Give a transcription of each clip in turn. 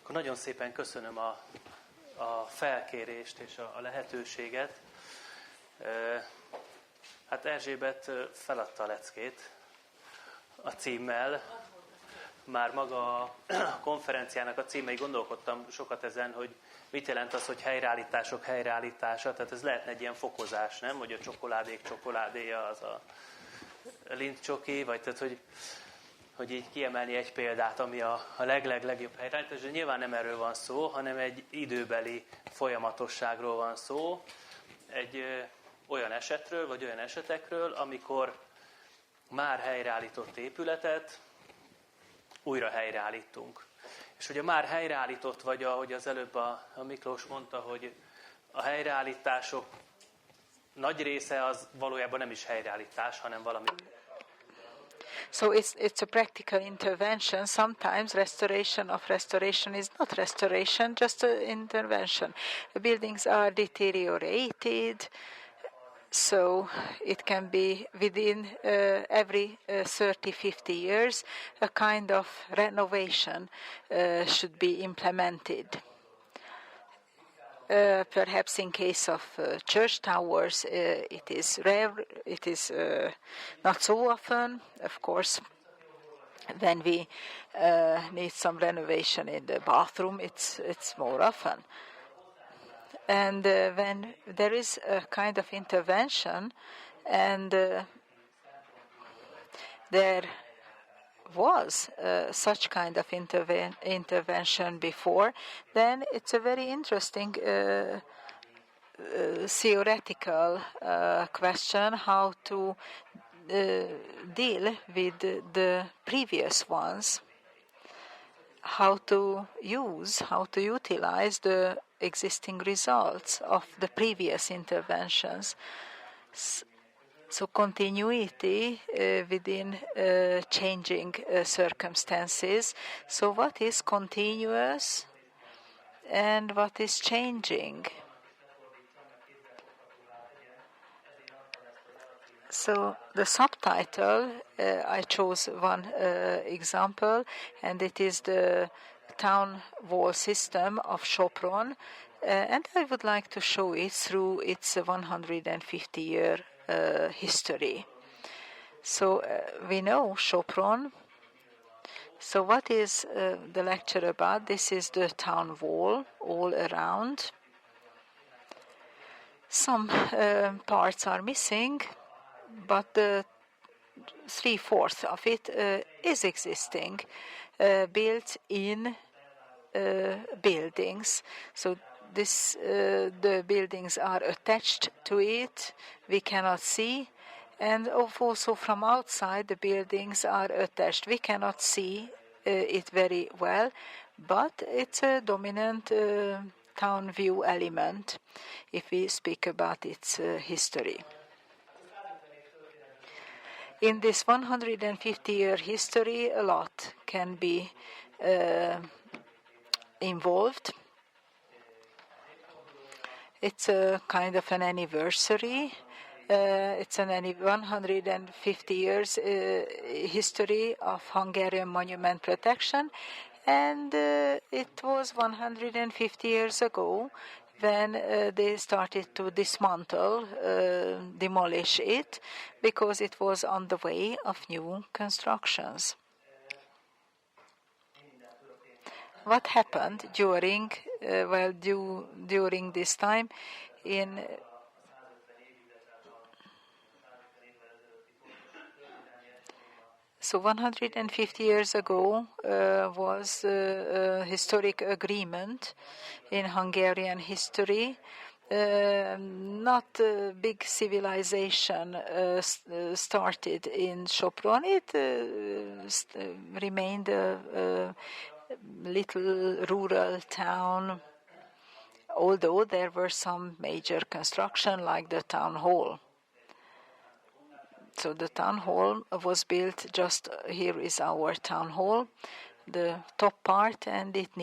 Akkor nagyon szépen köszönöm a felkérést és a lehetőséget. Hát Erzsébet feladta a leckét a címmel. Már maga a konferenciának a címei, gondolkodtam sokat ezen, hogy mit jelent az, hogy helyreállítások helyreállítása. Tehát ez lehetne egy ilyen fokozás, nem? Hogy a csokoládék csokoládéja az a lintcsoki, vagy tehát, hogy így kiemelni egy példát, ami a legjobb helyreállítás. De nyilván nem erről van szó, hanem egy időbeli folyamatosságról van szó. Egy olyan esetről, vagy olyan esetekről, amikor már helyreállított épületet újra helyreállítunk. És ugye már helyreállított, vagy ahogy az előbb a Miklós mondta, hogy a helyreállítások nagy része az valójában nem is helyreállítás, hanem valami. So it's a practical intervention. Sometimes restoration of restoration is not restoration, just an intervention. The buildings are deteriorated, so it can be within every 30-50 years, a kind of renovation should be implemented. Perhaps in case of church towers, it is rare. It is not so often. Of course, when we need some renovation in the bathroom, it's more often. And when there is a kind of intervention, and there was such kind of intervention before, then it's a very interesting theoretical question how to deal with the previous ones, how to utilize the existing results of the previous interventions. So continuity within changing circumstances. So what is continuous and what is changing? So the subtitle, I chose one example, and it is the town wall system of Sopron, and I would like to show it through its 150-year history. So we know Sopron. So what is the lecture about? This is the town wall all around. Some parts are missing, but the 3/4 of it is existing, built in buildings. So the buildings are attached to it. We cannot see, and also from outside the buildings are attached. We cannot see it very well, but it's a dominant town view element if we speak about its history. In this 150-year history, a lot can be involved. It's a kind of an anniversary. It's an 150 years history of Hungarian monument protection, and it was 150 years ago when they started to dismantle, demolish it, because it was on the way of new constructions. What happened during this time So 150 years ago was a historic agreement in Hungarian history. Not a big civilization started in Sopron. It remained a little rural town, although there were some major construction like the town hall. So the town hall was built just here is our town hall, the top part, and it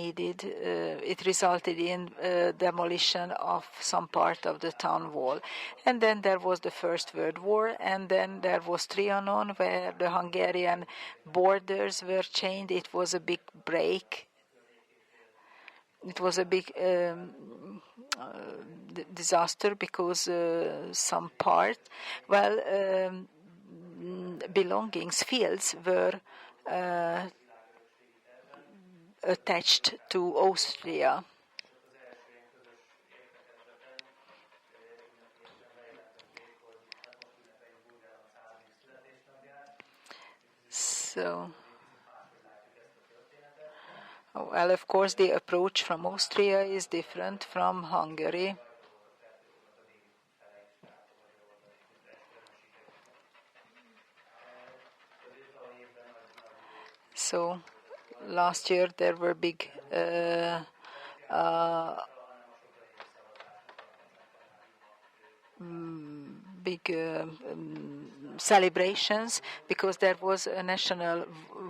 resulted in demolition of some part of the town wall. And then there was the First World War, and then there was Trianon, where the Hungarian borders were changed. It was a big break. it was a big disaster because some part, well, belongings, fields were attached to Austria. So, well, of course, the approach from Austria is different from Hungary. So, last year there were big celebrations because there was a national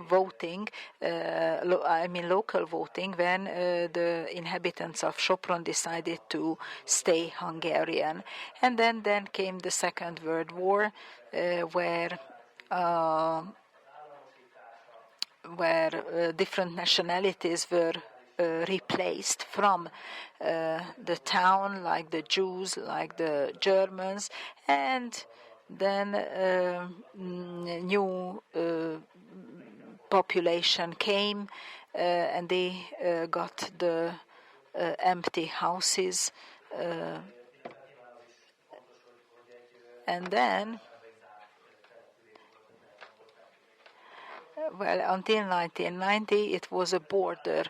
voting, local voting, when the inhabitants of Sopron decided to stay Hungarian. And then came the Second World War, where different nationalities were replaced from the town, like the Jews, like the Germans, and then new population came, and they got the empty houses, and then. Well, until 1990, it was a border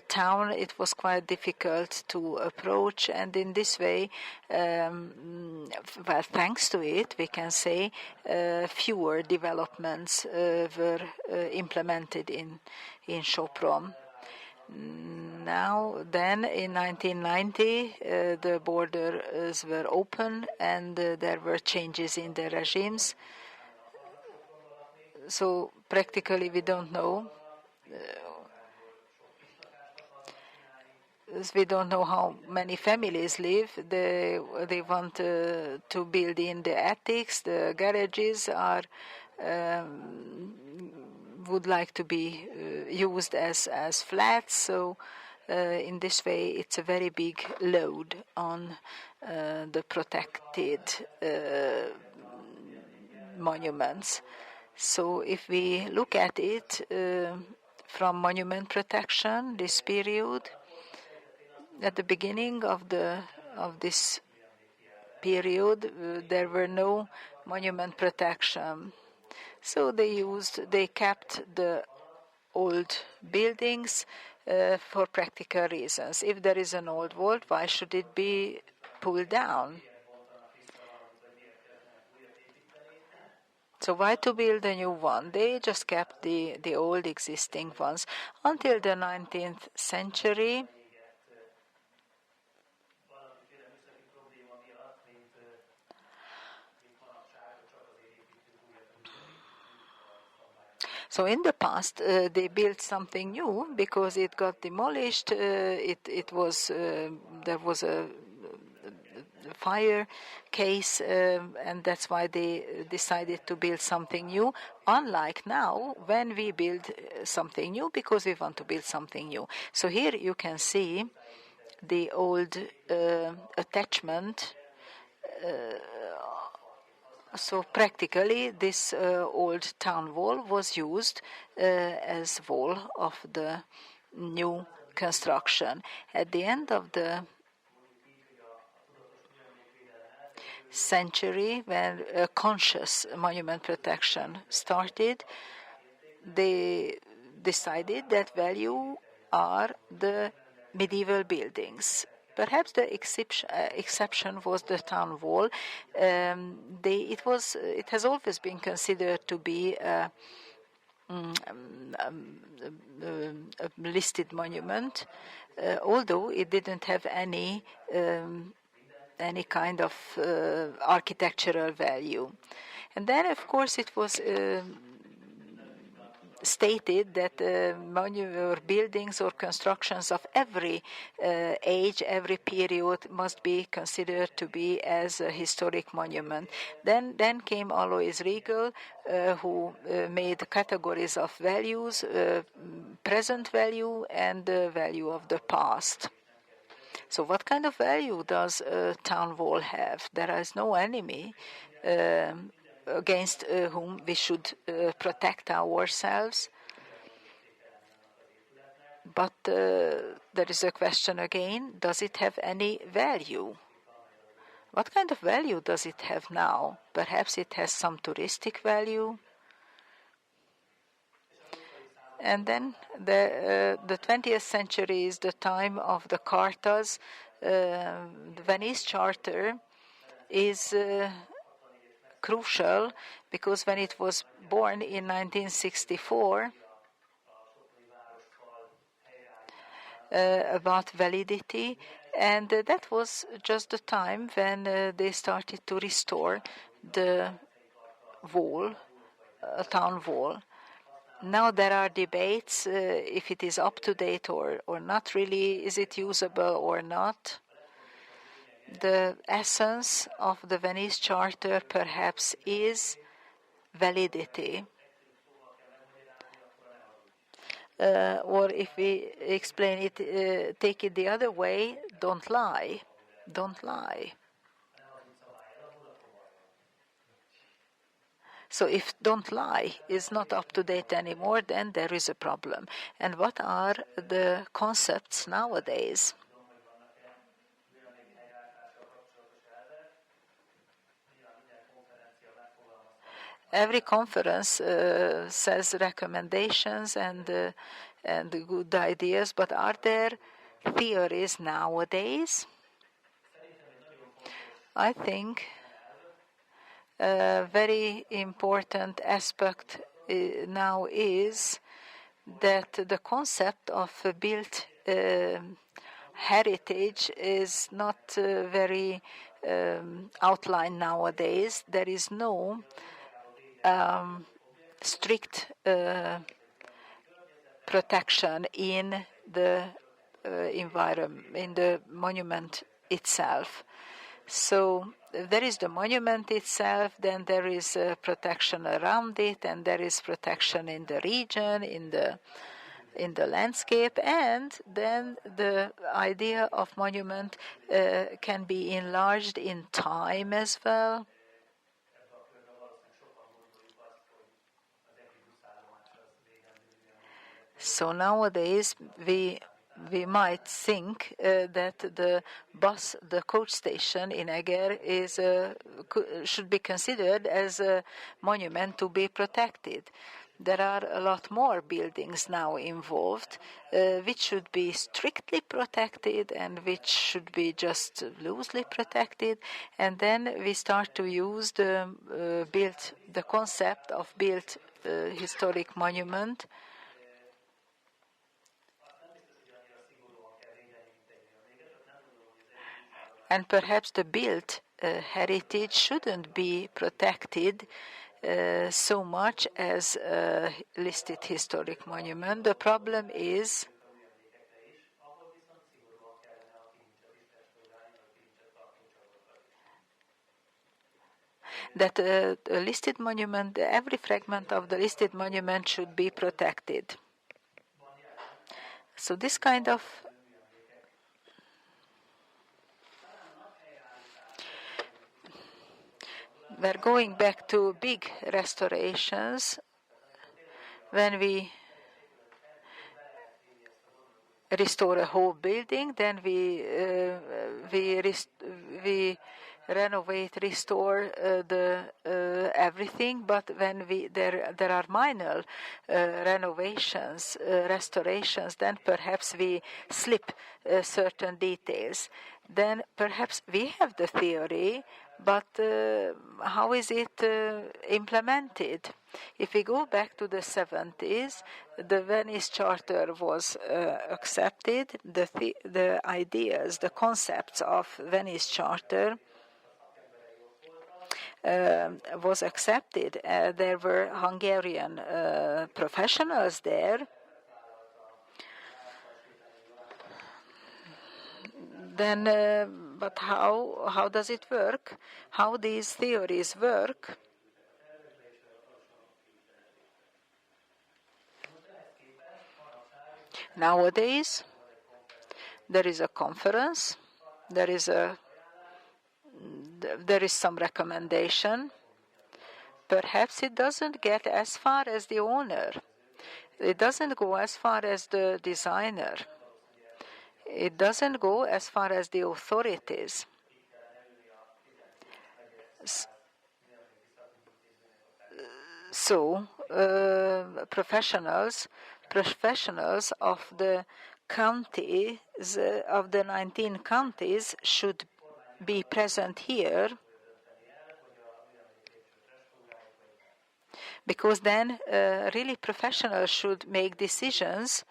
town. It was quite difficult to approach, and in this way, well, thanks to it, we can say fewer developments were implemented in Sopron. Now, then, in 1990, the borders were open, and there were changes in the regimes. So practically we don't know. We don't know how many families live. They want to build in the attics. The garages are would like to be used as flats. So in this way, it's a very big load on the protected monuments. So if we look at it from monument protection, this period, at the beginning of this period, there were no monument protection. So they kept the old buildings for practical reasons. If there is an old wall, why should it be pulled down? So why to build a new one? They just kept the old existing ones until the 19th century. So in the past, they built something new because it got demolished. There was a fire case, and that's why they decided to build something new, unlike now when we build something new because we want to build something new. So here you can see the old attachment. So practically this old town wall was used as wall of the new construction. At the end of the century, when conscious monument protection started, they decided that value are the medieval buildings. Perhaps the exception was the town wall. It has always been considered to be a listed monument, although it didn't have any kind of architectural value. And then, of course, it was stated that or buildings or constructions of every age, every period must be considered to be as a historic monument. Then came Alois Riegel, who made categories of values, present value and the value of the past. So what kind of value does a town wall have? There is no enemy against whom we should protect ourselves. But there is a question again, does it have any value? What kind of value does it have now? Perhaps it has some touristic value. And then the 20th century is the time of the Cartas. The Venice Charter is crucial because when it was born in 1964, about validity, and that was just the time when they started to restore the wall, a town wall. Now there are debates if it is up to date or not really, is it usable or not. The essence of the Venice Charter perhaps is validity. Or if we explain it, take it the other way, don't lie. Don't lie. So if don't lie is not up to date anymore, then there is a problem. And what are the concepts nowadays? Every conference says recommendations and good ideas, but are there theories nowadays? I think a very important aspect now is that the concept of built heritage is not very outlined nowadays. There is no strict protection in the environment, in the monument itself. So there is the monument itself, then there is protection around it, and there is protection in the region, in the landscape, and then the idea of monument can be enlarged in time as well. So nowadays we might think that the coach station in Eger should be considered as a monument to be protected. There are a lot more buildings now involved, which should be strictly protected and which should be just loosely protected. And then we start to use the concept of built historic monument. And perhaps the built heritage shouldn't be protected so much as a listed historic monument. The problem is that a listed monument, every fragment of the listed monument should be protected. So this kind of we're going back to big restorations. When we restore a whole building, then we renovate, restore everything. But when there are minor renovations, restorations, then perhaps we slip certain details. Then perhaps we have the theory, but how is it implemented? If we go back to the 70s, the Venice Charter was accepted. The ideas, the concepts of Venice Charter was accepted. There were Hungarian professionals there. Then, but how does it work? How these theories work? Nowadays, there is a conference. There is some recommendation. Perhaps it doesn't get as far as the owner. It doesn't go as far as the designer. It doesn't go as far as the authorities. So, professionals of the counties, of the 19 counties should be present here, because then really professionals should make decisions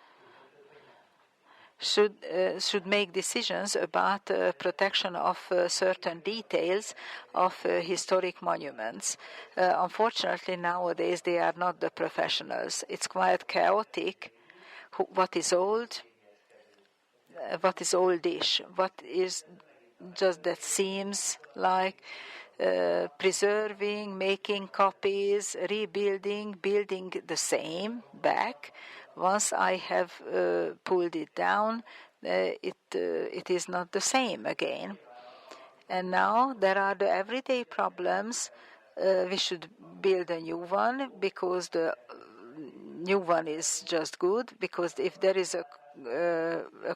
about protection of certain details of historic monuments. Unfortunately, nowadays they are not the professionals. It's quite chaotic. What is old? What is oldish? What is just that seems like preserving, making copies, rebuilding, building the same back. Once I have pulled it down, it is not the same again. And now there are the everyday problems. We should build a new one because the new one is just good. Because if there is a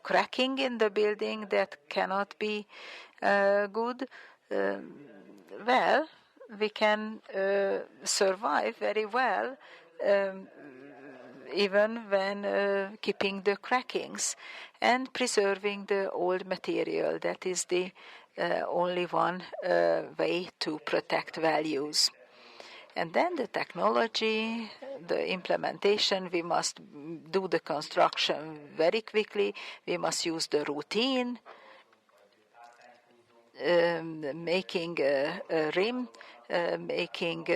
cracking in the building, that cannot be good. Well, we can survive very well. Even when keeping the crackings and preserving the old material. That is the only one way to protect values. And then the technology, the implementation, we must do the construction very quickly. We must use the routine, making a rim, making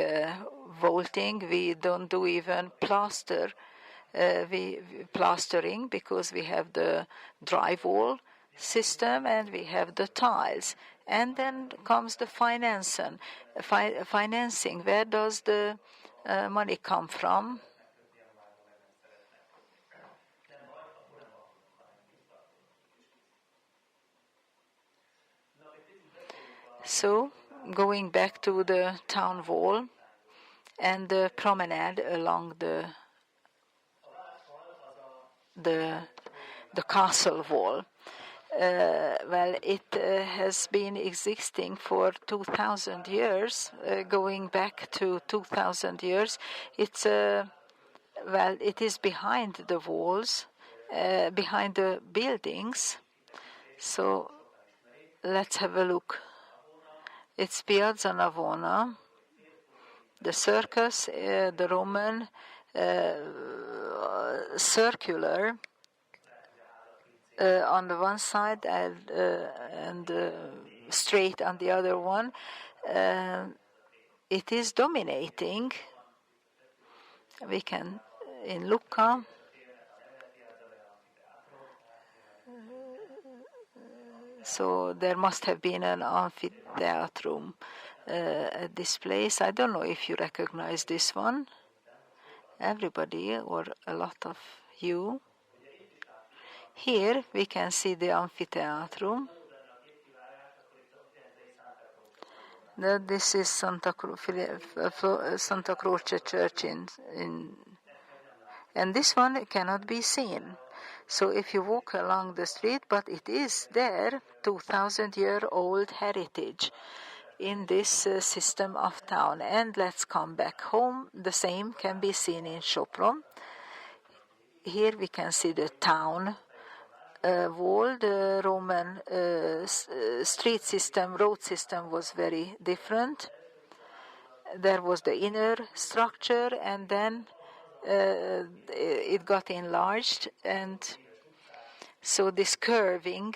vaulting. We don't do even plastering because we have the drywall system and we have the tiles. And then comes the financing. Where does the money come from? So, going back to the town wall and the promenade along the castle wall. Well, it has been existing for 2,000 years. Going back to 2,000 years, it is behind the walls, behind the buildings. So let's have a look. It's Piazza Navona, the circus, the Roman circular on the one side and straight on the other one. It is dominating. We can, in Lucca, so there must have been an amphitheatrum at this place. I don't know if you recognize this one. Everybody or a lot of you. Here we can see the amphitheatrum. This is Santa Croce Church and this one cannot be seen. So if you walk along the street, but it is there, 2,000-year-old heritage in this system of town. And let's come back home. The same can be seen in Sopron. Here we can see the town wall. The Roman street system, road system was very different. There was the inner structure, and then it got enlarged, and so this curving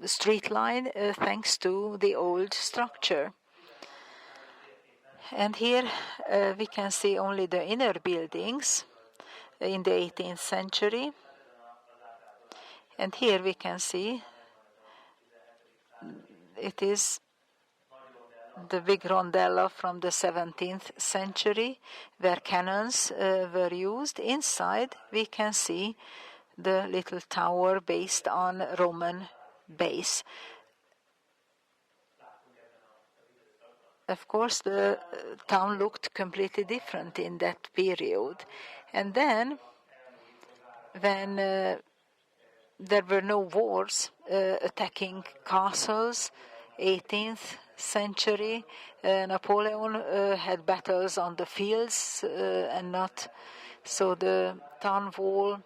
street line thanks to the old structure. And here we can see only the inner buildings in the 18th century. And here we can see it is the big rondella from the 17th century where cannons were used. Inside we can see the little tower based on Roman base. Of course, the town looked completely different in that period. And then, when there were no wars attacking castles, 18th century, Napoleon had battles on the fields and not, so the town wall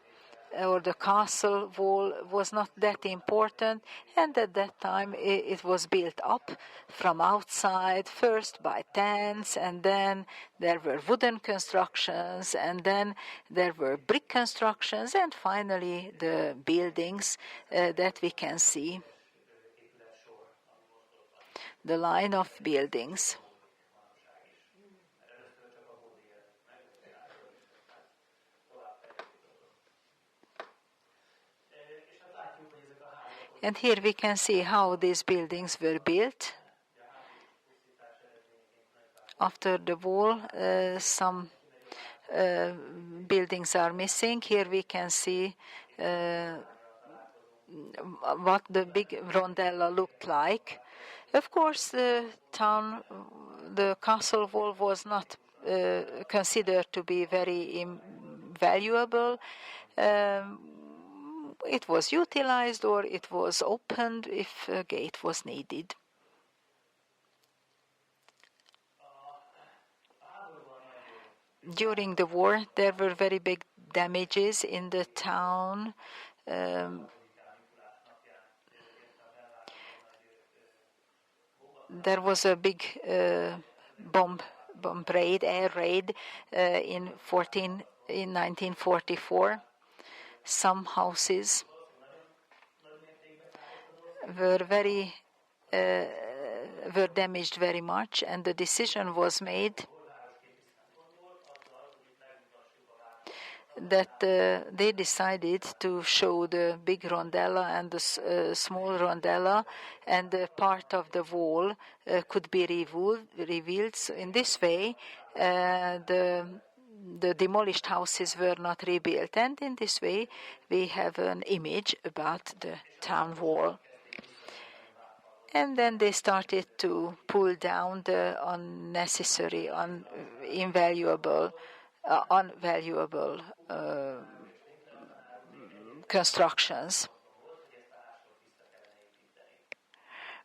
or the castle wall was not that important, and at that time it was built up from outside, first by tents, and then there were wooden constructions, and then there were brick constructions, and finally the buildings that we can see, the line of buildings. And here we can see how these buildings were built. After the wall, some buildings are missing. Here we can see what the big rondella looked like. Of course, the castle wall was not considered to be very valuable. It was utilized or it was opened if a gate was needed. During the war, there were very big damages in the town. There was a big bomb raid, air raid in 1944. Some houses were damaged very much, and the decision was made that they decided to show the big rondella and the small rondella, and the part of the wall could be revealed. So in this way, the demolished houses were not rebuilt, and in this way we have an image about the town wall. And then they started to pull down the unnecessary, invaluable constructions.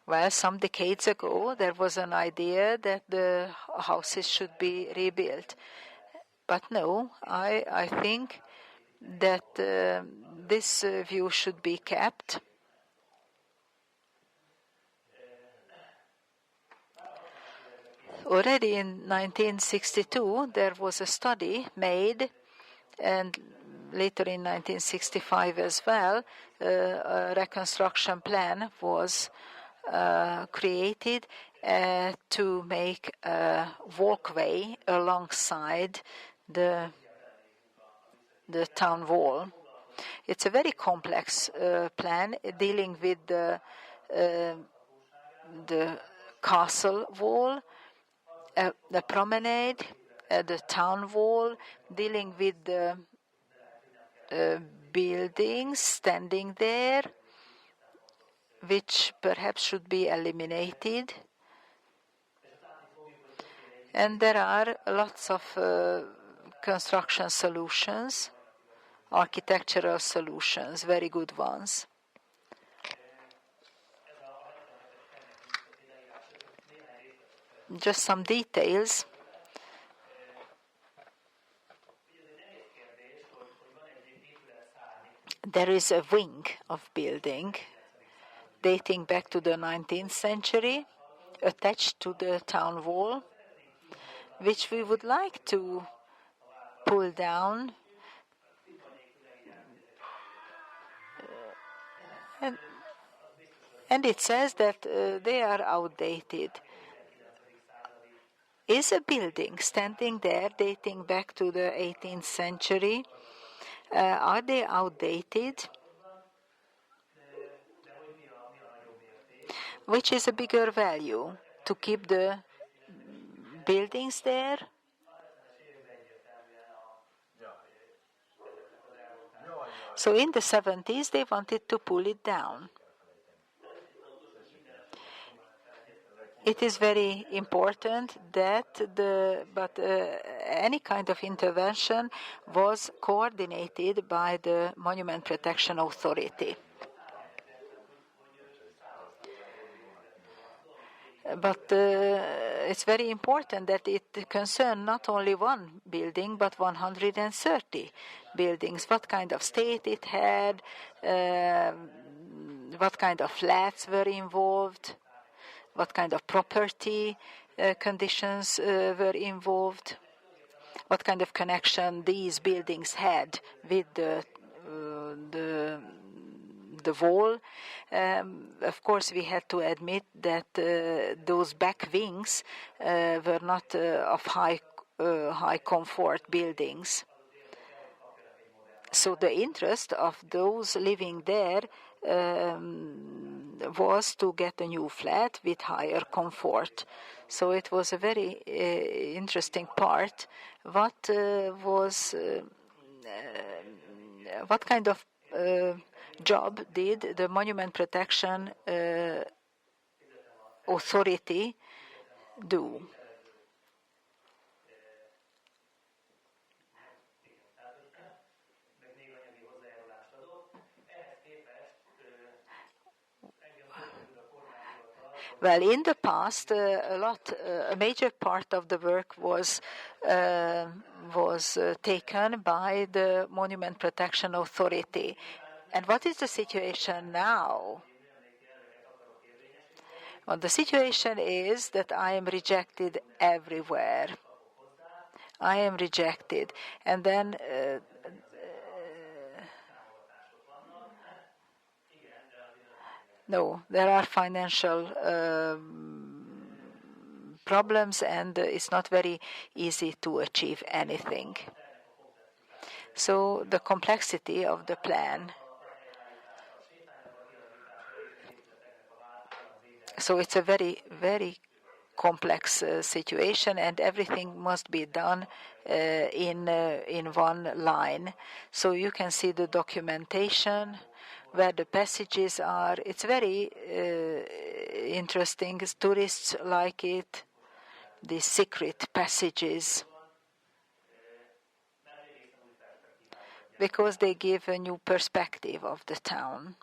Well, some decades ago there was an idea that the houses should be rebuilt. But no, I think that this view should be kept. Already in 1962, there was a study made, and later in 1965 as well, a reconstruction plan was created to make a walkway alongside the town wall. It's a very complex plan dealing with the castle wall, the promenade, the town wall, dealing with the buildings standing there, which perhaps should be eliminated. And there are lots of construction solutions, architectural solutions, very good ones. Just some details. There is a wing of building dating back to the 19th century, attached to the town wall, which we would like to pull down And, and it says that they are outdated. Is a building standing there dating back to the 18th century? Are they outdated? Which is a bigger value? To keep the buildings there? So in the 70s, they wanted to pull it down. It is very important that any kind of intervention was coordinated by the Monument Protection Authority. But it's very important that it concerns not only one building, but 130 buildings. What kind of state it had, what kind of flats were involved, what kind of property conditions were involved, what kind of connection these buildings had with the wall. Of course, we had to admit that those back wings were not of high comfort buildings. So the interest of those living there was to get a new flat with higher comfort. So it was a very interesting part. What kind of job did the Monument Protection Authority do? Well, in the past, a major part of the work was taken by the Monument Protection Authority. And what is the situation now? Well, the situation is that I am rejected everywhere. I am rejected. And then no, there are financial problems, and it's not very easy to achieve anything. So the complexity of the plan. So it's a very, very complex situation, and everything must be done in one line. So you can see the documentation, where the passages are. It's very interesting. Tourists like it, the secret passages, because they give a new perspective of the town.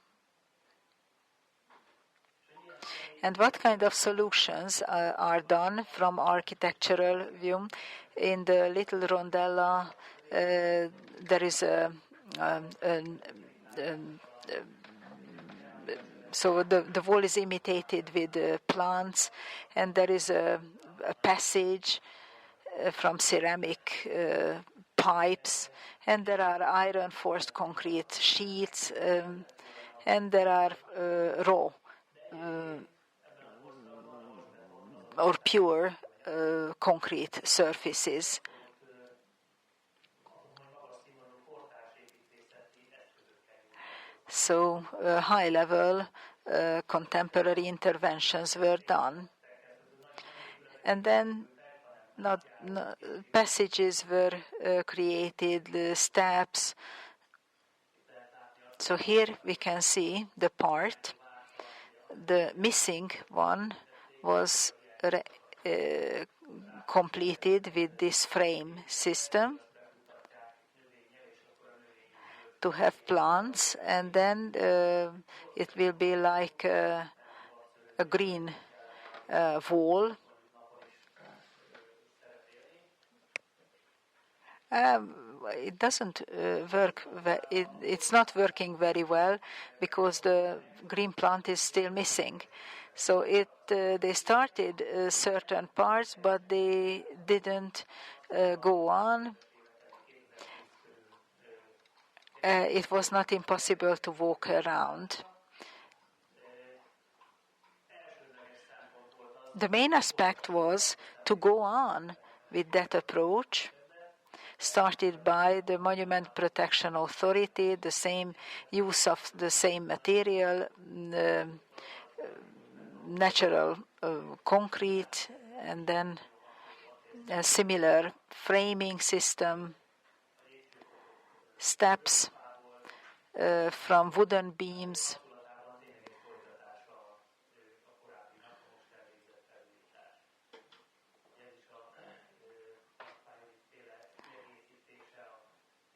And what kind of solutions are done from architectural view? In the little rondella, there is so the wall is imitated with plants, and there is a passage from ceramic pipes, and there are iron-forced concrete sheets, and there are raw or pure concrete surfaces. So high-level contemporary interventions were done. And then passages were created, steps. So here we can see the part. The missing one was completed with this frame system to have plants, and then it will be like a green wall. It doesn't work. It's not working very well because the green plant is still missing. So they started certain parts, but they didn't go on. It was not impossible to walk around. the main aspect was to go on with that approach, started by the Monument Protection Authority, the same use of the same material, natural concrete, and then a similar framing system, steps from wooden beams.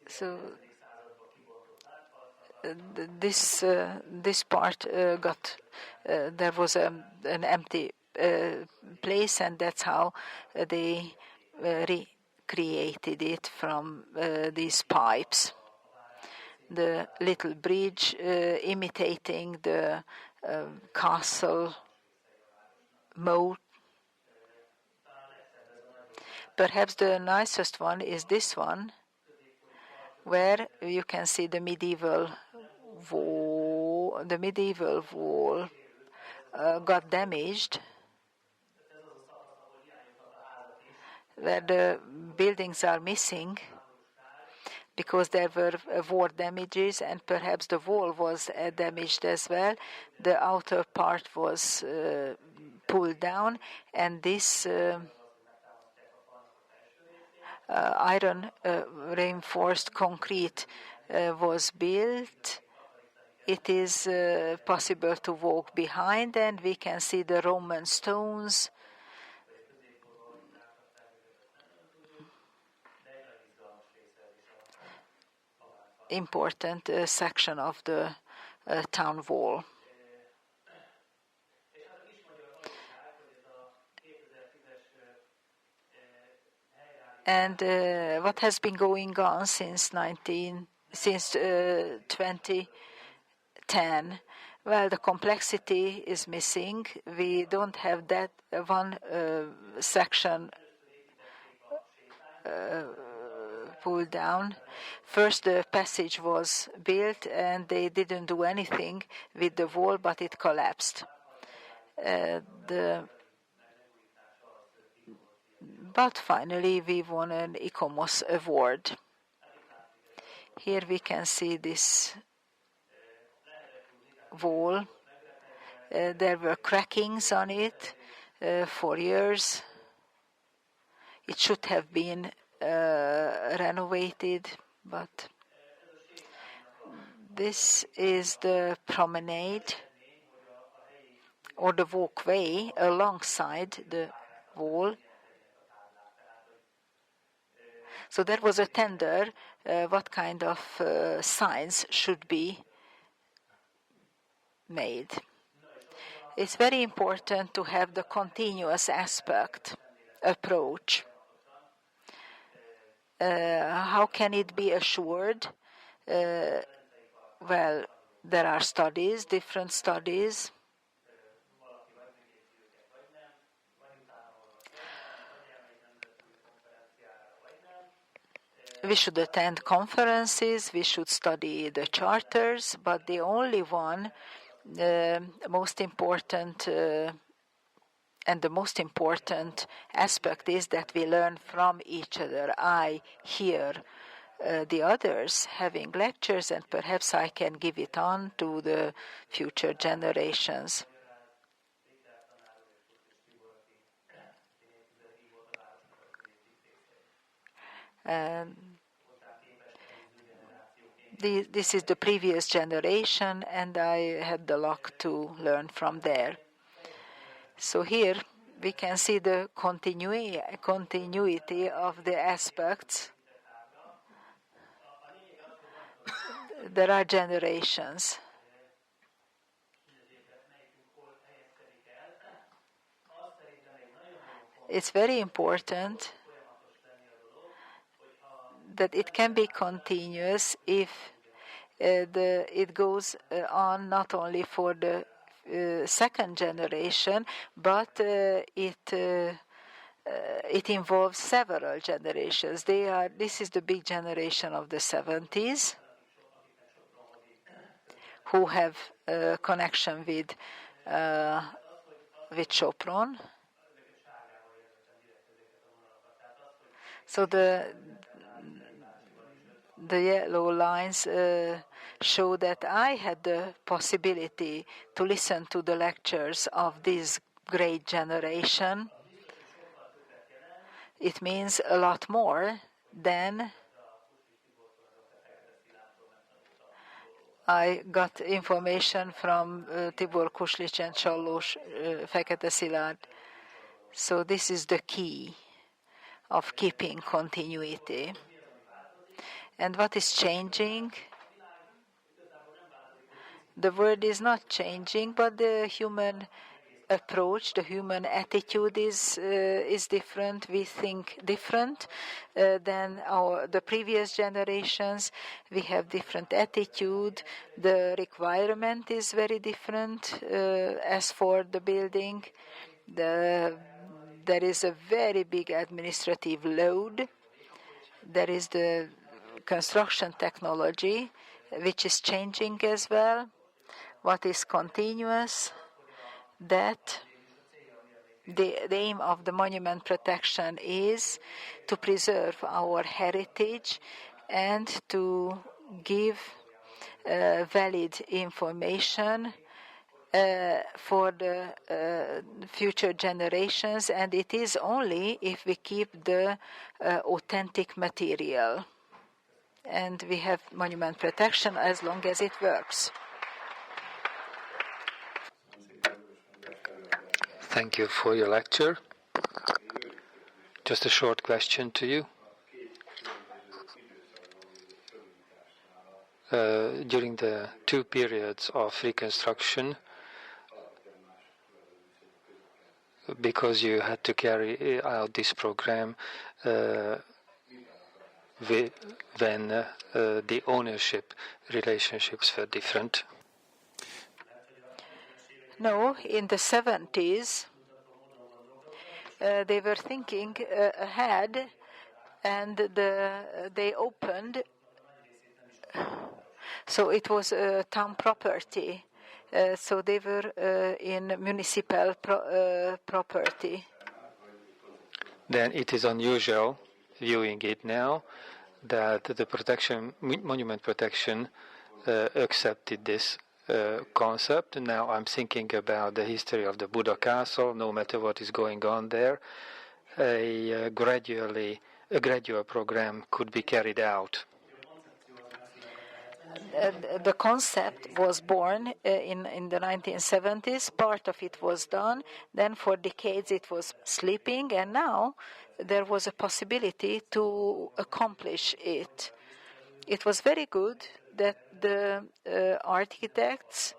So this part got there was an empty place, and that's how they recreated it from these pipes. The little bridge imitating the castle moat. Perhaps the nicest one is this one, where you can see the medieval wall. The medieval wall got damaged, where the buildings are missing because there were war damages, and perhaps the wall was damaged as well. The outer part was pulled down, and this iron reinforced concrete was built. It is possible to walk behind, and we can see the Roman stones. Important section of the town wall. And what has been going on since 2010? Well, the complexity is missing. We don't have that one section pulled down. First, the passage was built, and they didn't do anything with the wall, but it collapsed. But finally, we won an ICOMOS award. Here we can see this wall. There were crackings on it for years. It should have been renovated, but this is the promenade or the walkway alongside the wall. So there was a tender what kind of signs should be made. It's very important to have the continuous aspect approach. How can it be assured? Well, there are studies, different studies. We should attend conferences, we should study the charters, but the only one, most important and the most important aspect is that we learn from each other. I hear the others having lectures, and perhaps I can give it on to the future generations. This is the previous generation, and I had the luck to learn from there. So here we can see the continuity of the aspects. There are generations. It's very important that it can be continuous if it goes on not only for the second generation, but it involves several generations. This is the big generation of the 70s who have a connection with Sopron. So the yellow lines show that I had the possibility to listen to the lectures of this great generation. It means a lot more than I got information from Tibor Kuslics and Csallós Fekete Szilárd. So this is the key of keeping continuity. And what is changing? The world is not changing, but the human approach, the human attitude is different. We think different than the previous generations. We have different attitude. The requirement is very different. As for the building, there is a very big administrative load. There is the construction technology, which is changing as well. What is continuous? That the aim of the monument protection is to preserve our heritage and to give valid information for the future generations, and it is only if we keep the authentic material. And we have monument protection as long as it works. Thank you for your lecture. Just a short question to you. During the 2 periods of reconstruction, because you had to carry out this program when the ownership relationships were different. No, in the 70s, they were thinking ahead, and they opened. So it was town property. So they were in municipal property. Then it is unusual, viewing it now, that the monument protection accepted this concept. Now I'm thinking about the history of the Buddha Castle. No matter what is going on there, a gradual program could be carried out. The concept was born in the 1970s. Part of it was done. Then for decades it was sleeping, and now there was a possibility to accomplish it. It was very good that the architects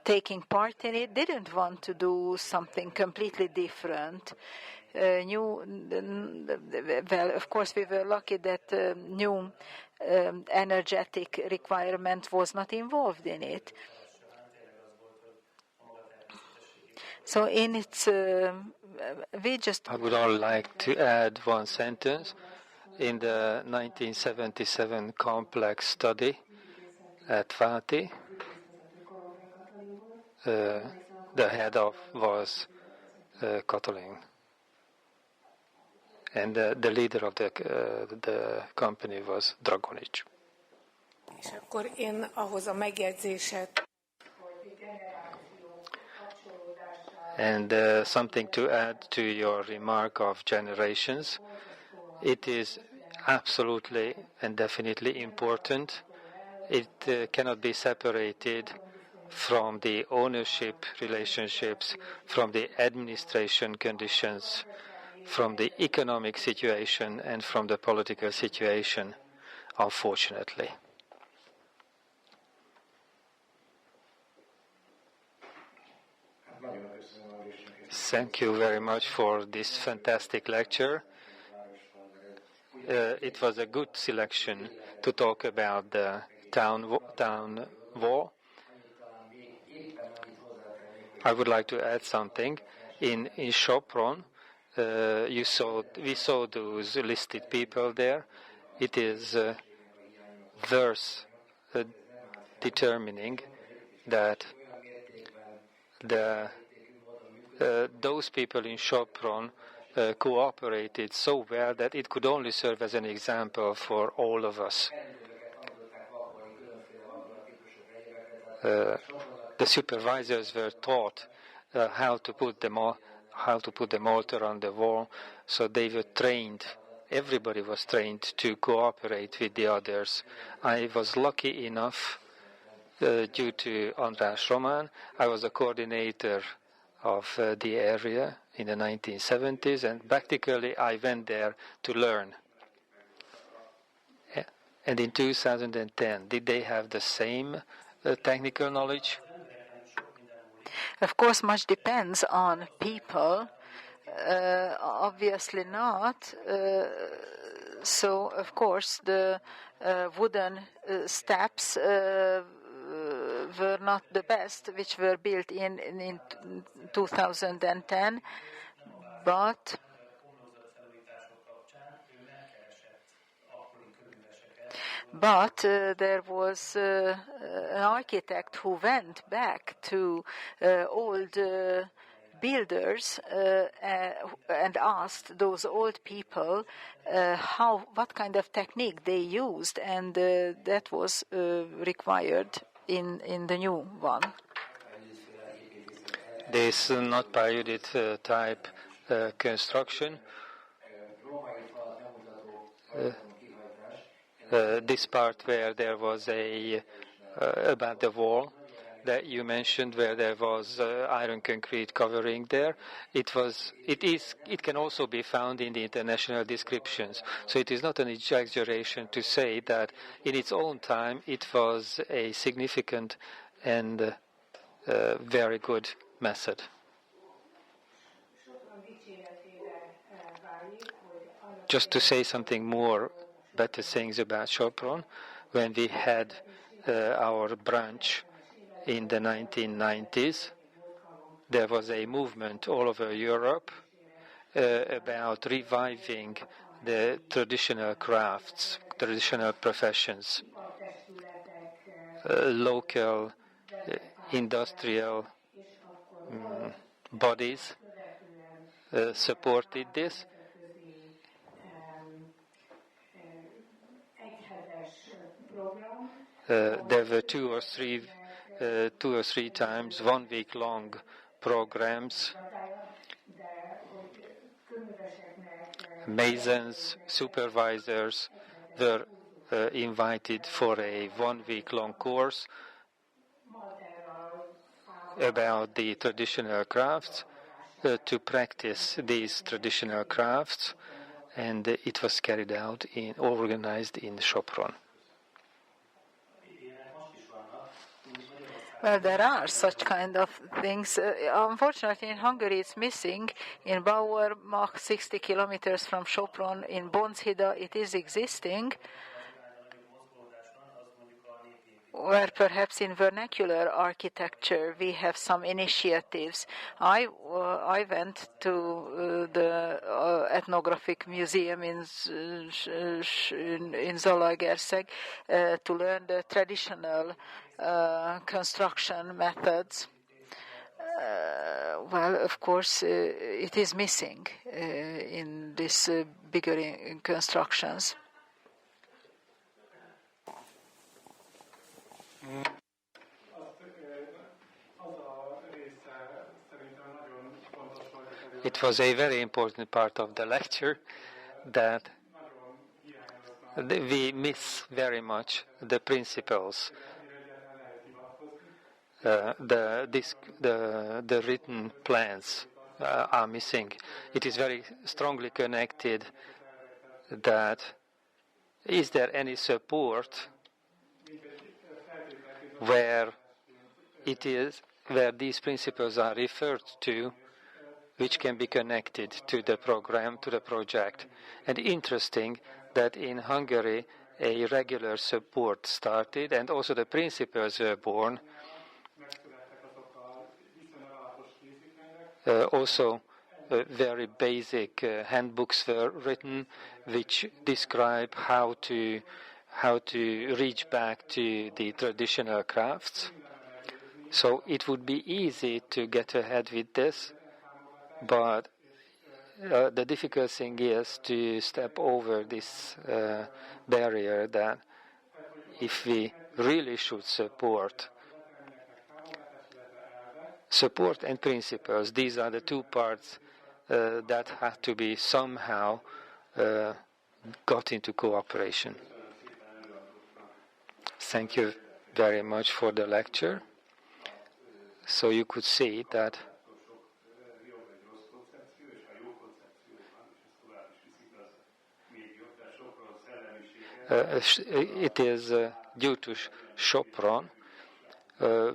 taking part in it didn't want to do something completely different. Well, of course, we were lucky that new energetic requirement was not involved in it. So in its, we just... I would only like to add one sentence. In the 1977 complex study at Váti, the head of was Katalin, and the leader of the company was Dragonic. És akkor én ahhoz a megjegyzéset. And something to add to your remark of generations. It is absolutely and definitely important. It cannot be separated from the ownership relationships, from the administration conditions, from the economic situation, and from the political situation, unfortunately. Thank you very much for this fantastic lecture. It was a good selection to talk about the town wall. I would like to add something. In Sopron, we saw those listed people there. It is worth determining that those people in Sopron cooperated so well that it could only serve as an example for all of us. The supervisors were taught how to put the mortar on the wall, so they were trained. Everybody was trained to cooperate with the others. I was lucky enough, due to Andras Roman, I was a coordinator of the area in the 1970s, and practically I went there to learn. And in 2010, did they have the same technical knowledge? Of course, much depends on people. Obviously not. So, of course, the wooden steps were not the best, which were built in 2010, but there was an architect who went back to old builders and asked those old people what kind of technique they used, and that was required in the new one. This not periodic type construction. This part where there was about the wall that you mentioned, where there was iron concrete covering there, it can also be found in the international descriptions. So it is not an exaggeration to say that in its own time it was a significant and very good method. Just to say something more, better things about Sopron, when we had our branch in the 1990s, there was a movement all over Europe about reviving the traditional crafts, traditional professions. Local industrial bodies supported this. There were two or three times 1 week long programs. Masons, supervisors were invited for a 1 week long course about the traditional crafts to practice these traditional crafts, and it was carried out organized in Sopron. Well, there are such kind of things. Unfortunately, in Hungary, it's missing. In Bauermach, 60 kilometers from Sopron, in Bonchida, it is existing. Where perhaps in vernacular architecture we have some initiatives. I went to the ethnographic museum in Zalaegerszeg to learn the traditional construction methods. Well, of course, it is missing in these bigger constructions. It was a very important part of the lecture that we miss very much the principles. The written plans are missing. It is very strongly connected that is there any support where these principles are referred to, which can be connected to the program, to the project. And interesting that in Hungary a regular support started and also the principles were born. Also very basic handbooks were written which describe how to reach back to the traditional crafts. So it would be easy to get ahead with this, but the difficult thing is to step over this barrier that if we really should support and principles, these are the two parts that have to be somehow got into cooperation. Thank you very much for the lecture. So you could see that it is due to Sopron,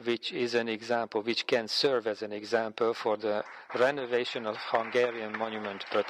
which is an example, which can serve as an example for the renovation of Hungarian monument protection.